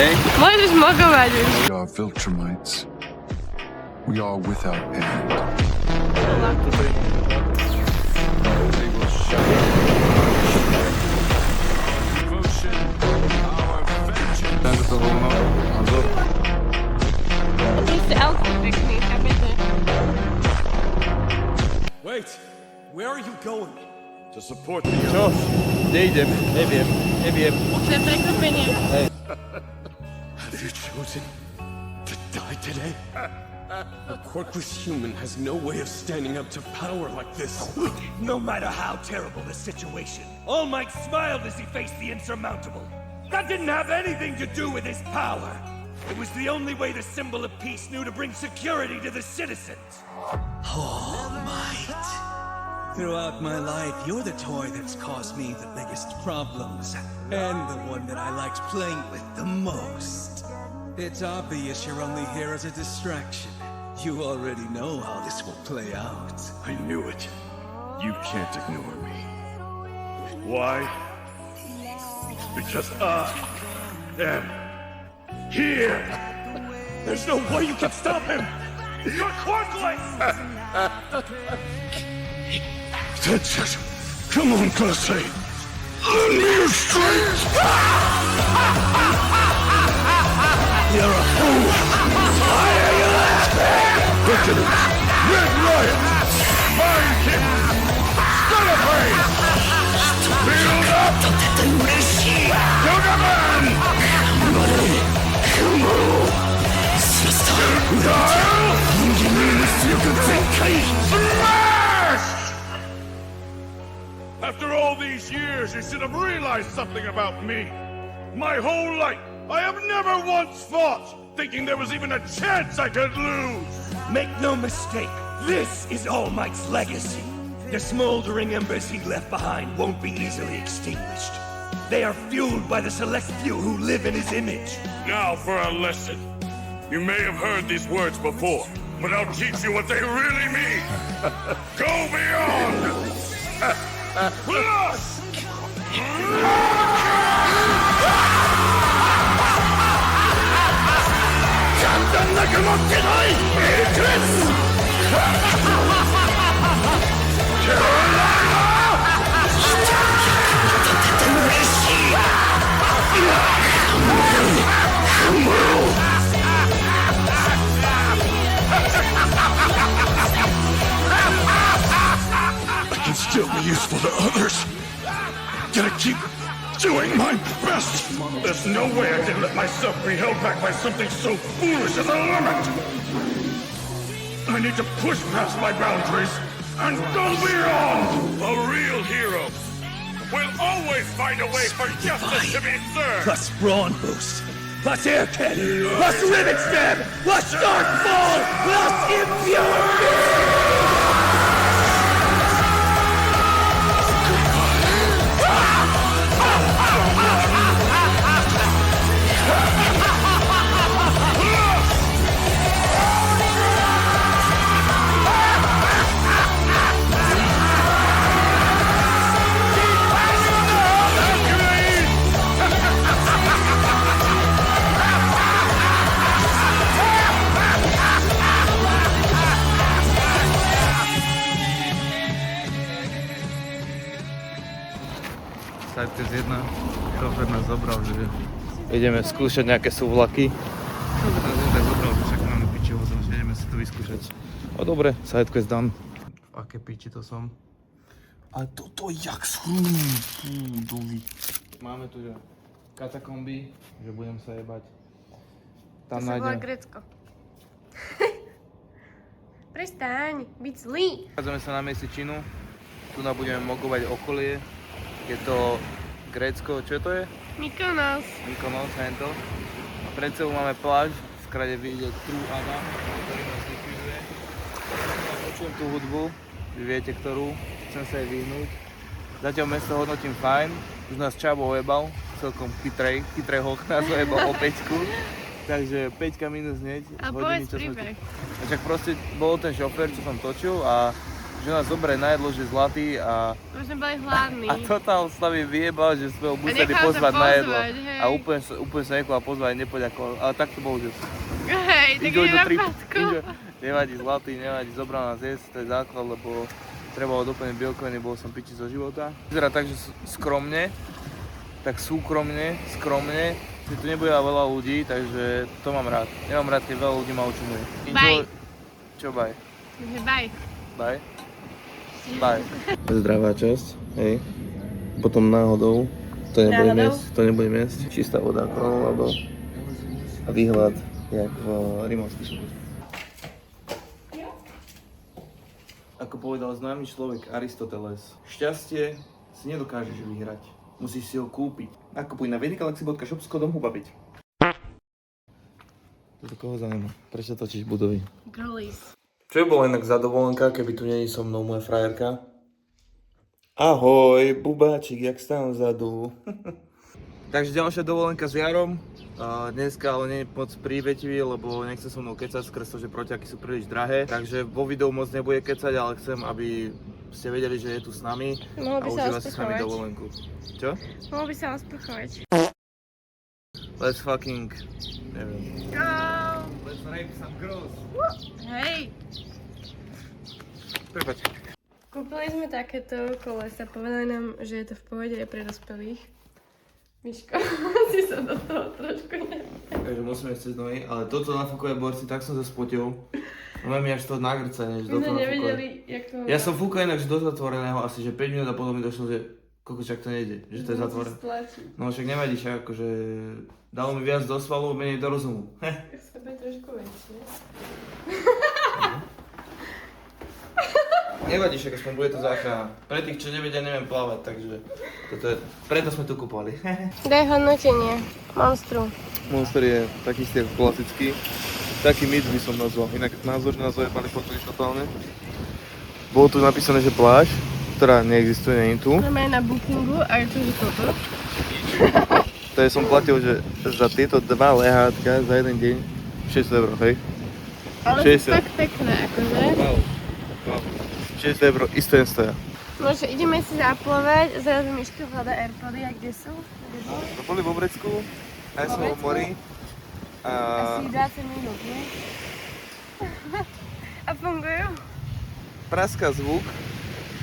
hej? Môžeš mogovať už. We are Viltrumites. We are without end. Takže to hovno. A zo. To proste outfit pekný, chápete? Wait, where are you going? To support the Čo? Kde idem? Neviem. To je prekvapenie. Have you chosen to die today? A quirkless human has no way of standing up to power like this. No matter how terrible the situation, All Might smiled as he faced the insurmountable. That didn't have anything to do with his power. It was the only way the symbol of peace knew to bring security to the citizens. All Might. Throughout my life, you're the toy that's caused me the biggest problems, and the one that I liked playing with the most. It's obvious you're only here as a distraction. You already know how this will play out. I knew it. You can't ignore me. Why? Because I am here. There's no way you can stop him! You're quirkless! That's it. Come on, Classy. Lend me your strength. You're a fool. Why are you laughing? Victory. Red Riot. Mind Kick. Celebrate. Build up. Yogaman. Smash! After all these years, you should have realized something about me. My whole life, I have never once fought, thinking there was even a chance I could lose. Make no mistake, this is All Might's legacy. The smoldering embers he left behind won't be easily extinguished. They are fueled by the select few who live in his image. Now for a lesson. You may have heard these words before, but I'll teach you what they really mean. Go beyond! Plus! I can still be useful to others. Gotta keep doing my best. There's no way I can let myself be held back by something so foolish as a limit. I need to push past my boundaries and go beyond. A real hero will always find a way for justice to be served. Plus brawn boost, plus air cannon, plus rivet stab, plus dark fall, plus impurity! Tak cez jedna šofér nás zobral, že ideme skúšať nejaké súvlaky. Šofér nás tak zobral, že však máme pičivo, že ideme si to vyskúšať. No dobre, side quest done. V aké piči to som? Ale toto jak schudový. Máme tu, že katakomby, že budem sa jebať. Tam To sa volá nájdem. Grécko. Prestaň, byť zlý. Nachádzame sa na Mesečinu. Tu budeme mogovať okolie. Je to Grécko, čo to je? Mykonos. Mykonos, hento. A pred sebou máme pláž, skrade vidieť True Adam, ktorý nás likviduje. Počujem tú hudbu, vy viete ktorú, chcem sa jej vyhnúť. Zatiaľ mesto hodnotím fajn, už nás Čavo ojebal, celkom chytrého nás ojebal o 5-ku. Takže 5 minus hneď. A povedz príbeh. Však proste bol ten šofér, čo som točil a že nás zoberie na jedlo, že zlatý a Už sme boli hladní. totál sa mi vyjebal, že sme ho museli nechal sa pozvať na jedlo. pozvať, hej. A úplne sa nechal pozvať, nepoďakoval. Ale tak to bolo, že Hej, tak Enjoy ide the na trip. patku. Nevadí zlatý, nevadí, zobral nás jesť, to je základ, lebo trebalo doplniť bielkoviny, bol som piči zo života. Vyzerá tak, že skromne, tak súkromne, skromne, že tu nebude veľa ľudí, takže to mám rád. Nemám rád, keď veľa ľudí ma očumuje. Bye. Čo bye? Bye. Bye? Bye. Zdravá časť, hej. Potom náhodou, to nebudem jesť. Čistá voda, lebo a výhľad, jak v Rimavských. Ako povedal známy človek Aristoteles, šťastie si nedokážeš vyhrať, musíš si ho kúpiť. Nakupuj na vedikalaxy.shop s kódom HUBAPIť. To koho zaujíma? Prečo točíš budovy? Girlies. Čo by bola inak za dovolenka, keby tu nie je so mnou moja frajerka? Ahoj, bubáčik, jak stám vzadu. Takže ďalšia dovolenka s Jarom. Dneska ale nie je moc prívetivý, lebo nechce so mnou kecať skrz to, že protiaky sú príliš drahé. Takže vo videu moc nebude kecať, ale chcem, aby ste vedeli, že je tu s nami Mohol a by sa užíva si s nami rozprchovať. dovolenku. Čo? Mohol by sa rozprchovať. Let's fucking... neviem. Go! Let's rape some girls. Hej! Prepač. Kúpili sme takéto kolesa, povedali nám, že je to v pohode aj pre dospelých. Miško, si sa do toho trošku Takže musíme chcieť nohy, ale toto nafúkové borci, tak som sa spotil. Máme mi až to nagrcanie, že My do toho sme nafúkové. nevedeli, jak to... Ja som fúkal inak, že do zatvoreného asi, že 5 minút a potom mi došlo, že kokočak to nejde, že to je zatvorené. No však nevadí, však akože dalo mi viac do svalu, menej do rozumu. Tak sa bude trošku väčšie. Nevadí, však aspoň bude to záchrana. Pre tých, čo nevedia, neviem plávať, takže toto je, preto sme tu kupovali. Daj hodnotenie. Monstru. Monster je taký istý ako klasický. Taký mid by som nazval, inak názor, že nás zajebali potvoríš totálne. Bolo tu napísané, že pláž, ktorá neexistuje, nie je tu. Máme na bookingu a je tu, že toto. To je som platil, že za tieto dva lehátka za jeden deň 6 eur, hej? Ale 60. sú tak pekné, akože. Wow. 6 eur, isto jen stoja. No, že ideme si zaplovať, zrazu Miško hľada Airpody, a kde sú? Kde sú? No, boli v Obrecku, aj sme v mori. Asi 20 minút, nie? A fungujú? Praská zvuk,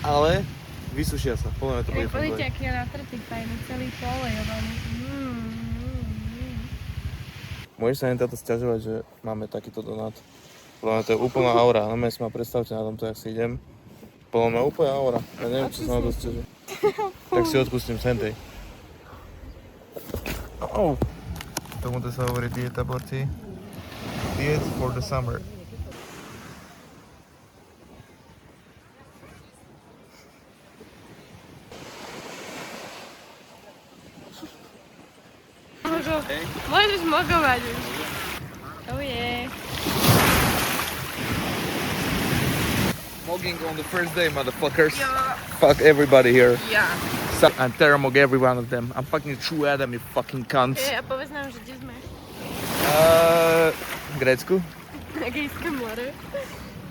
ale vysušia sa. Podľa mňa to bude Pozrite, fungovať. aký je natretý fajný, celý polejovaný. Môžeš sa len táto sťažovať, že máme takýto donát. Podľa mňa to je úplná aura. Na mňa si ma predstavte na tomto, jak si idem. Podľa mňa úplná aura. Ja neviem, čo sa na to sťažuje. Tak si odpustím sentej. Tomuto sa hovorí dieta, borci. Diet for the summer. Môžeš mogovať už. Oh yeah. Mogging on the first day, motherfuckers. Yeah. Fuck everybody here. Ja. I'm terramog every one of them. I'm fucking true Adam, you fucking cunts. A povedz nám, že kde sme? V Grécku? Egejské more.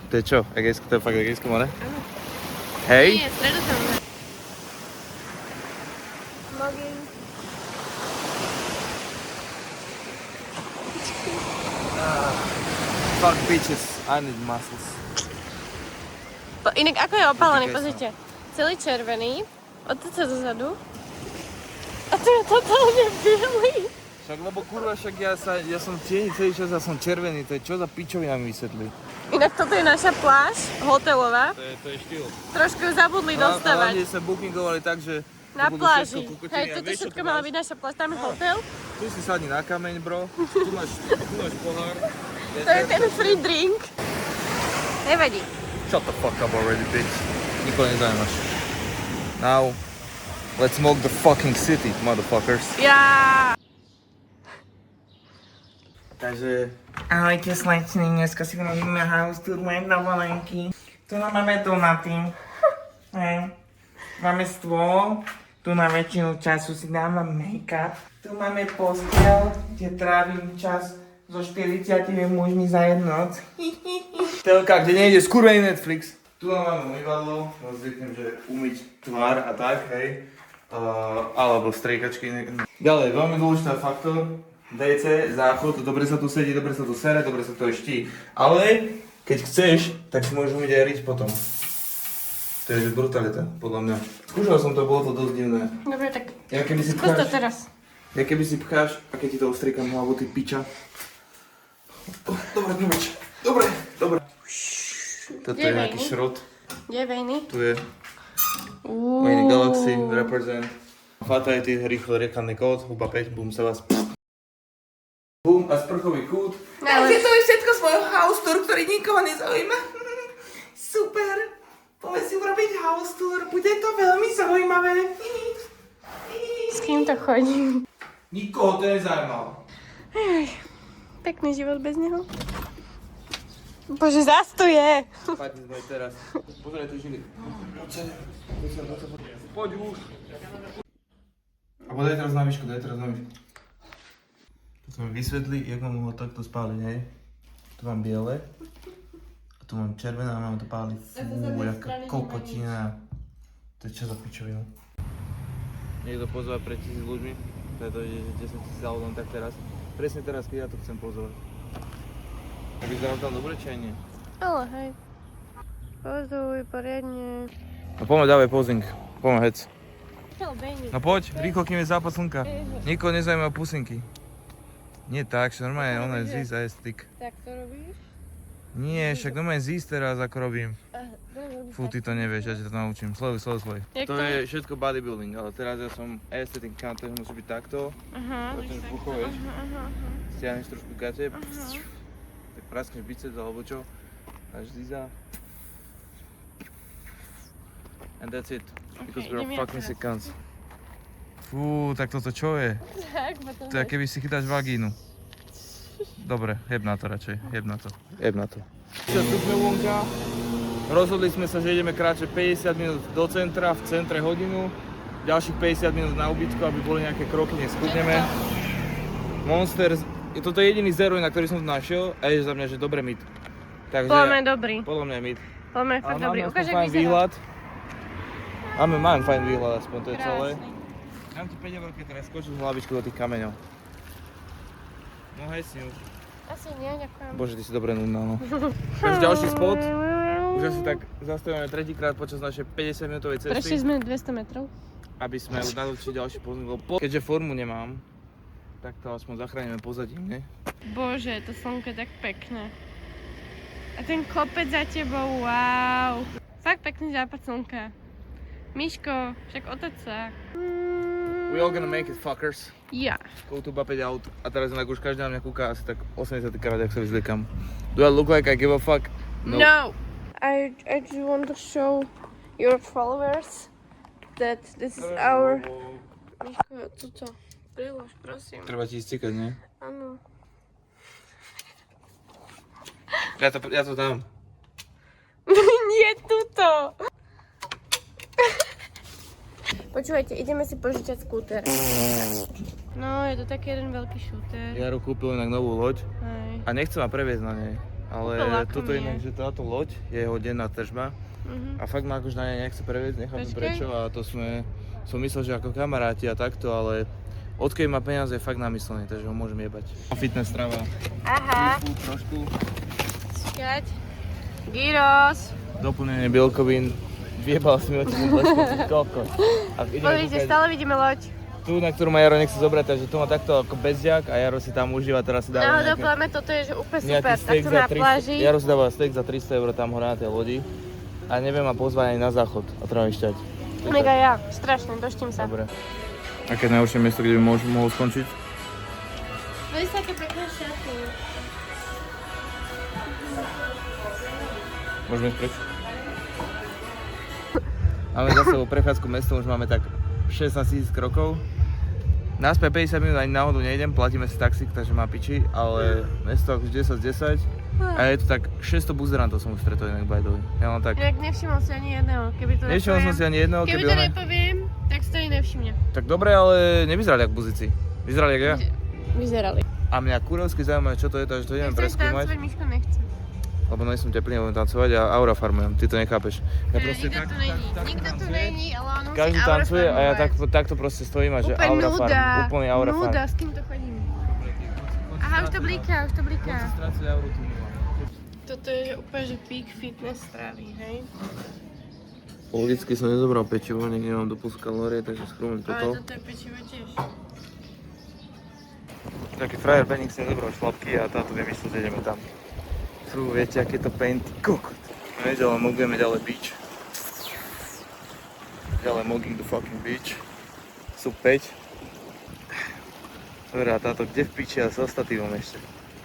To je čo? Egejsko, to je fakt Egejské more? Hej? Nie, Stredozemné. Mogging. Fuck bitches, I need muscles. Inak ako je opálený, Dotýkaj sa. pozrite. Celý červený, odtud sa dozadu. A to je totálne bielý. Však lebo kurva, však ja som v tieni celý čas a som červený, to je čo za pičovina mi vysvetli? Inak toto je naša pláž, hotelová. To je štýl. Trošku ju zabudli dostávať. Hlavne sme bookingovali tak, že Na to budú pláži. všetko kukotiny Hej, a toto vieš, čo všetko tu mala máš? byť naša pláž, tam je hotel. Tu si sadni na kameň, bro, tu máš pohár. To je ten free drink. Nevadí. Shut the fuck up already, bitch. Nikoho nezaujímaš. Now, let's smoke the fucking city, motherfuckers. Ja. Takže... Ahojte slečny, dneska si robíme house tour mojej dovolenky. Tu máme donaty. Hej. Máme stôl. Tu na väčšinu času si dávam make-up. Tu máme posteľ, kde trávim čas so 40 mužmi za jednu noc. Telka, kde nejde skurvený Netflix. Tu Tu máme umývadlo, no zvyknem, že umyť tvár a tak, hej. Alebo striekačky. Ďalej, veľmi dôležitý faktor. DC, záchod, dobre sa tu sedí, dobre sa tu sere, dobre sa tu ští. Ale keď chceš, tak si môžeš umyť aj riť potom. To je brutalita, podľa mňa. Skúšal som to, bolo to dosť divné. Dobre, tak Ja keby si skús to pcháš, teraz. ja keby si pcháš a keď ti to ostriekam hlavu, ty piča. Dobre, dobre, dobre, dobre. Toto je nejaký šrot. Kde je vejny? Tu je Main Galaxy, represent. Fatality, rýchlo reklamný kód, huba 5, boom sa vás. Boom a sprchový kút. Takže to je všetko z môjho house tour, ktorý nikoho nezaujíma. Super. Poďme si urobiť house tour, bude to veľmi zaujímavé. S kým to chodím? Nikoho to nezaujímalo. Pekný život bez neho. Bože, zas tu je. Padni sme teraz. Pozeraj tu žily. Poď už. A daj teraz na výšku, daj teraz na výšku. Tu sme vysvetli, jak mám ho takto spáliť, hej. Tu mám biele. A tu mám červené a mám to páliť. Fú, jaká kokotina. To je čo za pičovina? Niekto pozvať pre 1000 ľuďmi, pretože 10 000 ľudí tak teraz. Presne teraz, keď ja to chcem pozvať. A vyzerám tam dobre, či aj nie? Ale hej. Pozuj, poriadne. No poďme, dávaj posing. Poďme, hec. Čo, Benny? No poď, rýchlo, kým je západ slnka. Nikoho nezaujíma pusinky. Nie tak, že normálne ono je zísť a je styk. Tak to robíš? Nie, však normálne zísť teraz, ako robím. Dobre. Fú, ty to nevieš, ja ti to naučím. Sleduj. Jak To to je všetko bodybuilding, ale teraz ja som aesthetic counter, musí byť takto. Začneš bucho, vieš. Stiahneš trošku gate. Tak praskneš biceps alebo čo. Dáš zíza. And that's it. Because we're idem ja fucking teraz. sick cunts. Fú, tak toto čo je? Tak, potom... To je, keby si chytáš vagínu. Dobre, jeb na to radšej, jeb na to. Čo, tu sme vonka. Rozhodli sme sa, že ideme kráčať 50 minút do centra, v centre hodinu. Ďalších 50 minút na ubytku, aby boli nejaké kroky, neschudneme. Monster, toto je jediný zero, na ktorý som tu našiel a je za mňa, že dobre mid. Takže, Poďme dobrý. podľa mňa je mid. Poďme Ale fakt dobrý. máme Ukáž, aspoň jak fajn vyzerá. výhľad. Mám fajn výhľad aspoň, to je celé. Krásny. Dám ti 5 eurky, teraz skočím z hlavičku do tých kameňov. No hej si už. Asi nie, ďakujem. Bože, ty si dobre nudná, no. Teraz ďalší spot. Už asi tak zastavíme tretíkrát počas našej 50-minútovej cesty. Prešli sme 200 metrov. Aby sme už natočili ďalší pozor. Keďže formu nemám, tak to aspoň zachránime pozadím, ne? Bože, to slnko je tak pekné. A ten kopec za tebou, wow. Fakt pekný západ slnka. Miško, však otoč sa. We all gonna make it, fuckers. Ja. Go to Bapeť out. A teraz inak už každý na mňa kúka asi tak 80 krát, jak sa vyzliekam. Do I look like I give a fuck? No. I just want to show your followers that this is our... Miško, tuto. Prilož, prosím. Treba ti ísť cikať, ne? Áno. Ja to dám. Nie tuto. Počúvajte, ideme si požičať skúter. No, je to taký jeden veľký šúter. Jaro kúpil inak novú loď Hej. a nechcem ma previesť na nej. Ale To lakom toto je. inak, že táto loď je jeho denná tržba. A fakt ma akože na nej nechce previesť, nechápem Počkej. prečo a to som myslel, že ako kamaráti a takto, ale odkedy má peniaze je fakt namyslený, takže ho môžem jebať. Fitness strava. Aha. Trošku. Skať. Gyros. Doplnenie bielkovín. Vyjebal si mi oči z blesku, kokos. A ideme Pozrite, kúkať stále vidíme loď. tu, na ktorú ma Jaro nechce zobrať, takže tu má takto ako bezďak a Jaro si tam užíva, teraz si dáva Náhodou pláme, toto je že úplne nejaký super. steak Takto za na 300, pláži. Jaro si dáva steak za 300 € tam hore na tej lodi a neviem ma pozvať ani na záchod a treba išťať. Mega ja, strašne, doštím sa. Dobre. Aké najhoršie miesto, kde by mohol skončiť? Veď sa také pekné šaty. Môžeme ísť preč? Máme za sebou prechádzku mestom, už máme tak 16 000 krokov. Naspäť 50 minút ani náhodou nejdem, platíme si taxík, takže má piči, ale mesto akože 10 z 10 a je to tak 600 buzerantov som už stretol inak by the way. Ja mám tak... Inak nevšimol si ani jedného, keby to Nevšimol som si ani jedného, Keby keby to ona... nepoviem, tak si to ani nevšimne. Tak dobre, ale nevyzerali jak buzici. Vyzerali jak ja. Vyzerali. A mňa kurevsky zaujíma, čo to je, takže to ideme Chceš preskúmať. tancovať, Miško nechce. lebo nie som teplý, nebudem tancovať a aura farmujem, ty to nechápeš. Ja proste Nikto tu není, nikto tu není, ale on musí každý aura tancuje a ja farmovať. takto proste stojím a že Úplne aura nuda, farm, úplný aura farm. nuda, s kým to chodím. Aha, už to bliká, už to bliká. Toto je úplne, že peak fitness stravy, hej? Logicky som nezobral pečivo, niekde mám do plus kalórie, takže skrúmim Ale toto. toto je pečivo tiež. Taký frajer Beník si nezobral šlapky a táto vymyslel, že ideme tam. Fú, viete, aký je to pain, ty kokot. No ide, ale mogujeme ďalej beach. Ďalej mogging the fucking beach. Sú 5. Dobre, a táto kde v piči a s ostatívom ešte.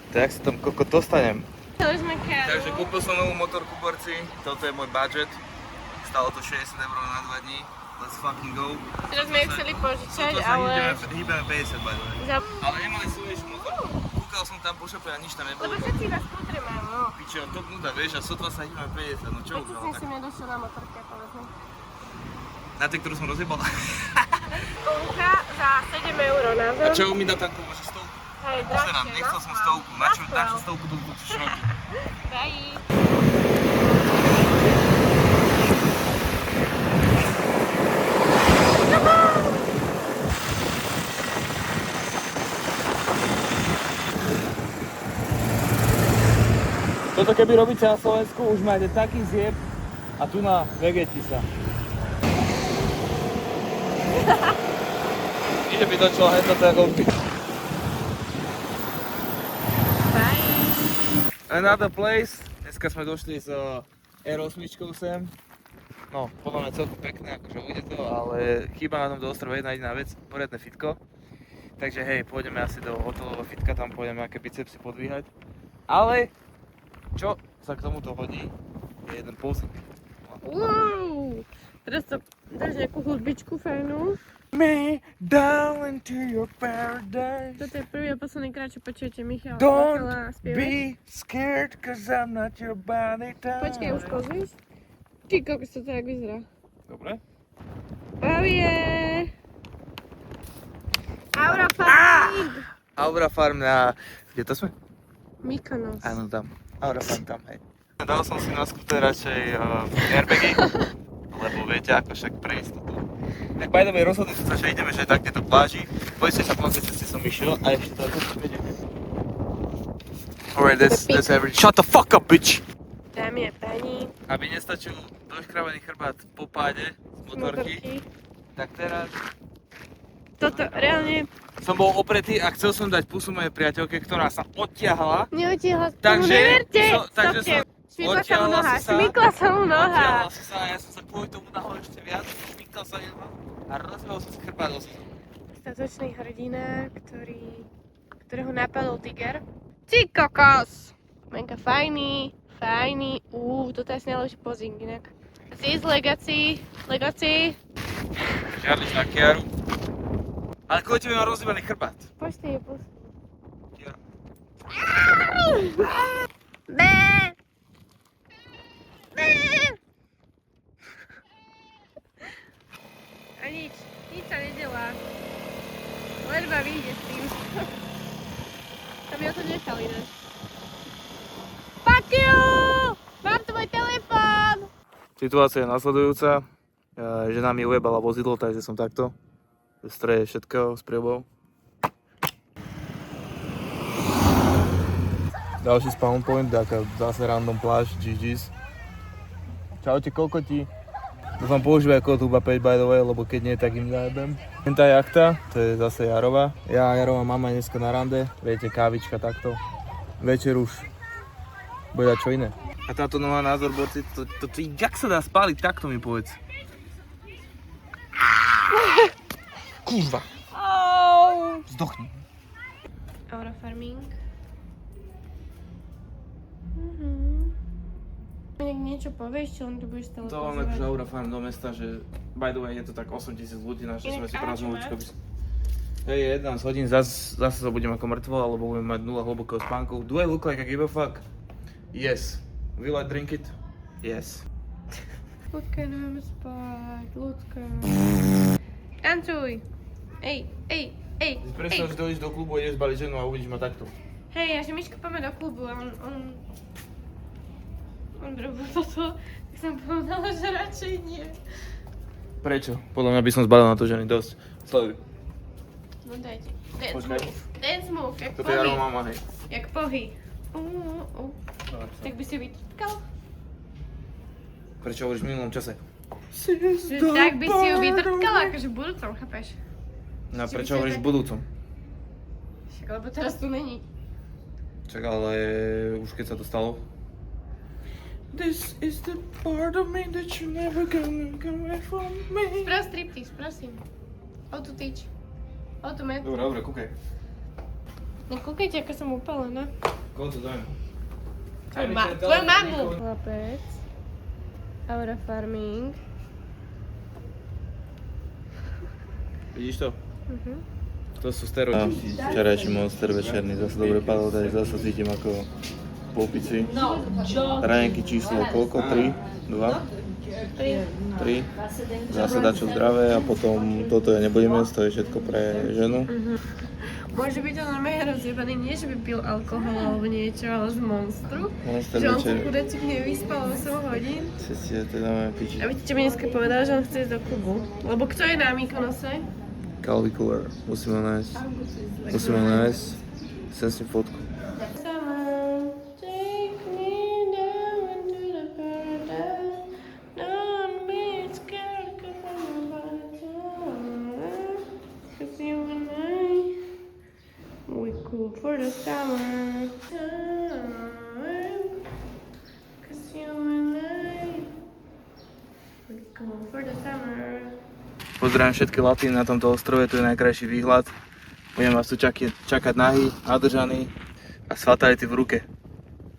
Tak sa tam kokot dostanem. Chceli sme káru. Takže kúpil som novú motorku, borci. Toto je môj budget. Stalo to 60 € na 2 dní. Let's fucking go. Teraz sme ju chceli požičať, Toto sa ale... hýbeme 50, by the way. Za... Ale nemali sú ešte motorku. Kúkal som tam po šope a nič tam nebolo. Lebo všetci vás potrebujú, no. Pičo, top nuda, vieš, a sotva sa hýbeme 50, no čo Prečo udělal som tak? si nedošiel na motorke, povedzme. Na tej, ktorú som rozjebal. Kolka za 7 € na A čo mi dá takú, môže stovku? Hej, Pozerám, drahšie, nechcel na som chvál. stovku. Na čo chvál. stovku do šrotu? Bye. Toto keby robíte na Slovensku, už máte taký zjeb a tu na vegeti sa. Ide by točila hneď na tej holky. Another place. Dneska sme došli s R8 sem. No, podľa mňa celkom pekné, akože ujde to, ale chýba na tomto ostrove jedna jediná vec, poriadne fitko. Takže hej, pôjdeme asi do hotelového fitka, tam pôjdeme nejaké bicepsy podvíhať. Ale, čo sa k tomuto hodí, je jeden posing. Wow! Teraz to dáš nejakú hudbičku fajnú. Me down into your paradise. Toto je prvý a posledný krát, čo počujete Michala Don't spievať. be scared, cause I'm not your body type. Počkaj, už kozíš? Ty kokos, to tak vyzerá. Dobre. Oh yeah! Aura Farming! Aura Farm na... Kde to sme? Mykonos. Áno, tam. Aura Farm tam, hej. Dal som si na skúter radšej airbagy, lebo viete ako, však pre istotu. Tak by the way, rozhodli som sa, že ideme, že tak tieto pláži. Poďte sa plná, keď som išiel a ešte to ideme. Alright, that's everything. Shut the fuck up, bitch! Dámy a páni, Aby nestačil doškravený chrbát po páde z motorky, tak teraz Toto reálne som bol opretý a chcel som dať pusu mojej priateľke, ktorá sa odtiahla. neotiahla, tomu Takže neverte! takže Stopte. Šmykla sa mu odtiahla noha, si sa. šmykla sa mu noha. Odtiahla si sa a ja som sa kvôli tomu nahol ešte viac, šmykal sa jedno a rozbehol som si chrbát do slzov. Statočný hrdina, ktorého napadol tiger. Ty kokos! Menka fajný, toto je asi najlepší pozing inak. This legacy. Žiadliš na Kiaru. Ale kvôli tebe mám rozjebaný chrbát. Poď je pus. Kiara. Bé! A nič sa nedelá. Ledva vyjde s tým. To by o to nechal ináč. Fuck you! Mám tvoj telefón! Situácia je nasledujúca. Žena mi ujebala vozidlo, takže som takto. V streje všetkého s priebou. Ďalší spawn point, taká zase random pláž, GG's. Čaute kokoti. Dúfam používaj kód HUBA5 by the way, lebo keď nie, tak im zajebem. Tá jachta, to je zase Jarova. Ja a Jarova mama dneska na rande, viete, kávička takto. Večer už bude dať čo iné. A táto nová názor, borci, to jak sa dá spáliť, takto mi povedz. Kurva. Zdochni. Aura Farming. Inak niečo povieš, čo len tu budeš stále To máme akože Aura Farm do mesta, že by the way je to tak 8000 ľudí, naše sme si prázdnu uličku. Hej, 11 hodín, zase sa budem ako mŕtvo, alebo budeme mať 0 hlbokého spánku. Do I look like I give a fuck? Yes. Will I drink it? Yes. Ľudka, ideme spať, ľudka. Tancuj! Ej! Predstav, že dojdeš do klubu, ideš zbaliť ženu a uvidíš ma takto. Hej, a že Miško poďme do klubu a on... on robil toto, tak som povedala, že radšej nie. Prečo? Podľa mňa by som zbalil na to ženy dosť. Sleduj. No dajte. Dance Počkaj. move. Dance move, jak Toto je pohy. aroma mama, hej. Jak pohy. Tak by si vytrtkal? Prečo hovoríš v minulom čase? Tak by si ju vytrtkal, akože v budúcom, chápeš? No a prečo hovoríš v budúcom? Však, lebo teraz tu není. Čak, ale už keď sa to stalo? This is the part of me that you never gonna get away from me. Sprav striptease, prosím. O tu tyč. O tu med. Dobre, kúkaj. Nekúkajte, ako som upálená. Koho to dajem? Tvoju mamu! Chlapec. Aura Farming. Vidíš to? To sú steroidy. Včerajší monster večerný, zase dobre padol, tady zase cítim ako po opici. Raňajky číslo koľko? 3? 2? 3. Zase dačo zdravé a potom toto ja nebudem jesť, to je všetko pre ženu. Môže byť on normálne rozjebaný, nie že by pil alkohol alebo niečo, ale z monstru. Monster Že on sa večer. chudečík nevyspal 8 hodín. Si teda máme piči. A viete, čo mi dneska povedal, že on chce ísť do klubu? Lebo kto je na Mykonose? Calvi Cooler, musíme nájsť. Musíme nájsť. Chcem si fotku. For the summer time, 'cause you and I, we're cool for the summer. Pozdravím všetky Latiny na tomto ostrove, tu je najkrajší výhľad. Budem vás tu čakať nahý, nadržaný a s fatality v ruke.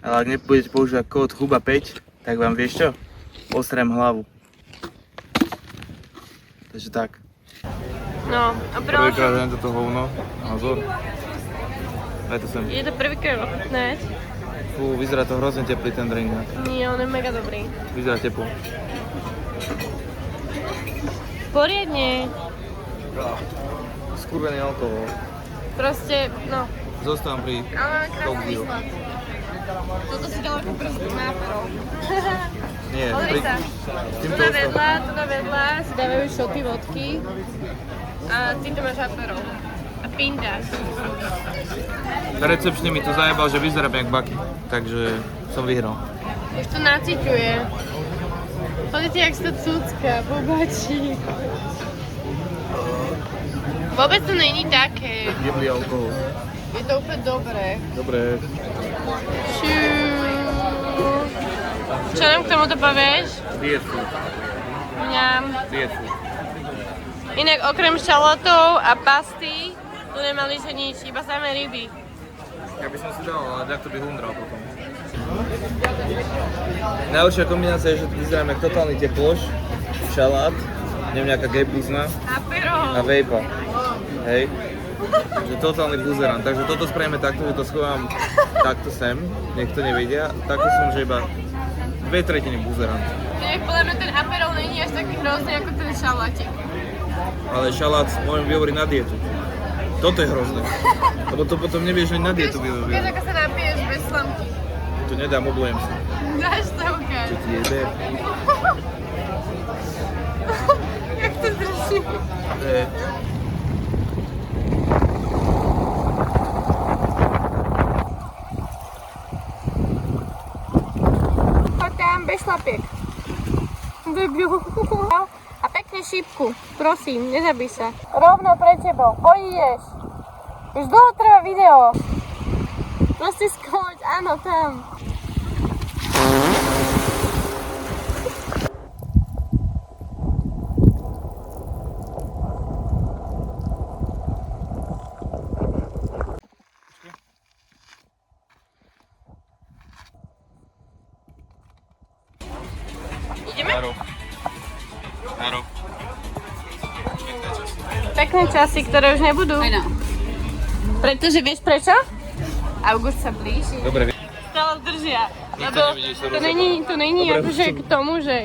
Ale ak nebudete používať kód CHUBA5, tak vám vieš čo? Ostrem hlavu. Takže tak. No, a Prvýkrát jem toto hovno. Názor. Daj to sem. je to prvýkrát ochutnať. Fú, vyzerá to hrozne teplý ten drink. Nie, on je mega dobrý. Vyzerá teplo. Poriadne. Skurvený alkohol. Proste, no. Zostávam pri Ale máme krásny Coke Zero. výsledok. Toto si dal ako prst náperov. Nie, Pozri sa. s Tu týmto na vedľa si dávajú šoty vodky. A ty to máš náperov. A pindáš. recepčne mi to zajebal, že vyzerám jak Baki. Takže som vyhral. Už to naciťuje. Pozrite, jak sa to cucka, bobačí. Vôbec to není také. Jebli alkohol. Je to úplne dobré. Dobre. Čo nám k tomuto povieš? Diet food. Mňam. Diet food. Inak okrem šalotov a pasty tu nemali že nič, iba samé ryby. Ja by som si dal, ale tak to by hundral potom. Najhoršia kombinácia je, že vyzerám jak totálny teploš, šalát, neviem nejaká gay buzna Apero. a vejpa. Hej. Že totálny buzerant, takže toto spravíme takto, že to schovám takto sem, nech to nevidia. Takto som, že iba 2/3 buzerant. Inak podľa mňa ten aperol není až taký hrozný ako ten šalátik. Ale šalát môžem vyhovoriť na dietu. Toto je hrozné. Lebo to potom nevieš ani na dietu Ukáž, vyhovoriť. ako sa napiješ bez slamky. To nedám, oblojem si. Dáš to ukáž. Čo ti jebe? Jak to drží? Poď tam bez šlapiek. A pekne šípku, prosím, nezabij sa. Rovno pre tebou, pôjdeš. Už dlho trvá video. Proste skoč, áno, tam. Ideme? Áno. Pekné časy, ktoré už nebudú. Pretože vieš prečo? August sa blíži. Dobre, Stále držia. Nikto Lebo nevidí, že sa to není Dobre, akože k tomu, že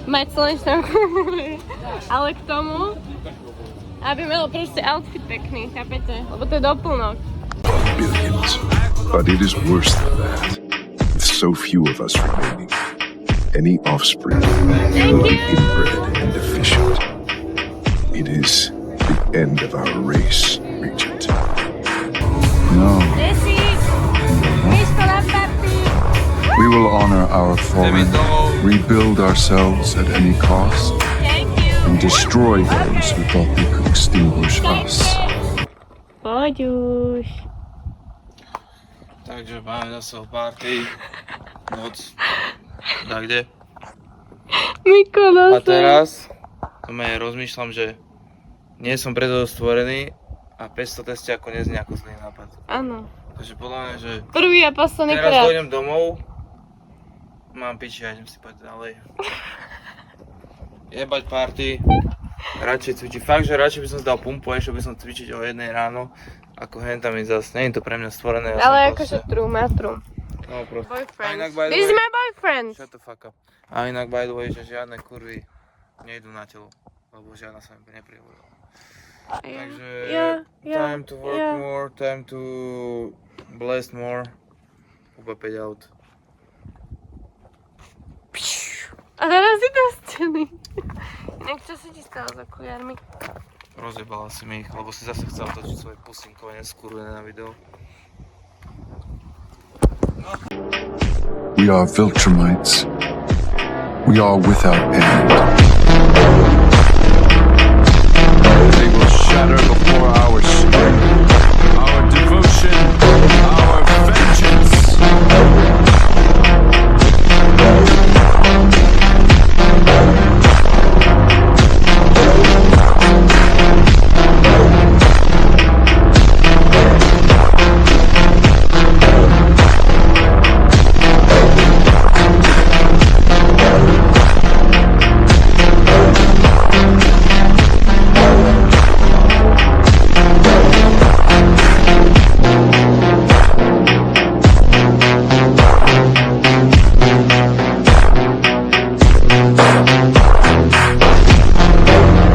mať slnečnú ale k tomu, aby mal proste outfit pekný, chápete? Lebo to je doplnok. Billions. But it is worse than that. With so few of us remaining. any offspring Thank will be you. inbred and deficient. It is the end of our race, Regent. No, Desi, Mr. Lamberti. we will honor our fallen, rebuild ourselves at any cost, Thank you. and destroy those who thought they could extinguish us. Poďuš. Takže máme zase party. Noc. Tak kde? Mikolas. A teraz rozmýšľam, že nie som preto stvorený a 500 testia ako neznie ako zlý nápad. Áno. Takže podľa mňa, že Prvý a posledný teraz krát. dojdem domov, mám piči a idem si pať ďalej. Jebať party, radšej cvičiť. Fakt, že radšej by som si dal pumpu, ešte by som cvičiť o 1 ráno, ako hen tam ísť zase. Nie je to pre mňa stvorené. Ja Ale som akože proste- true, má true. No proste. A Boyfriend. inak by the This is way- my boyfriend. Shut the fuck up. A inak by the way, že žiadne kurvy nejdú na telo, lebo žiadna sa mi neprihovorila. Takže time to work more, time to blast more. Uba 5 out. A teraz si to scény. Inak čo sa ti stalo za kuliarmi? Rozjebala si mi ich, lebo si zase chcel točiť svoje pusinkovanie skurvené na video. We are Viltrumites. We are without end. They will shatter before our strength, our devotion, our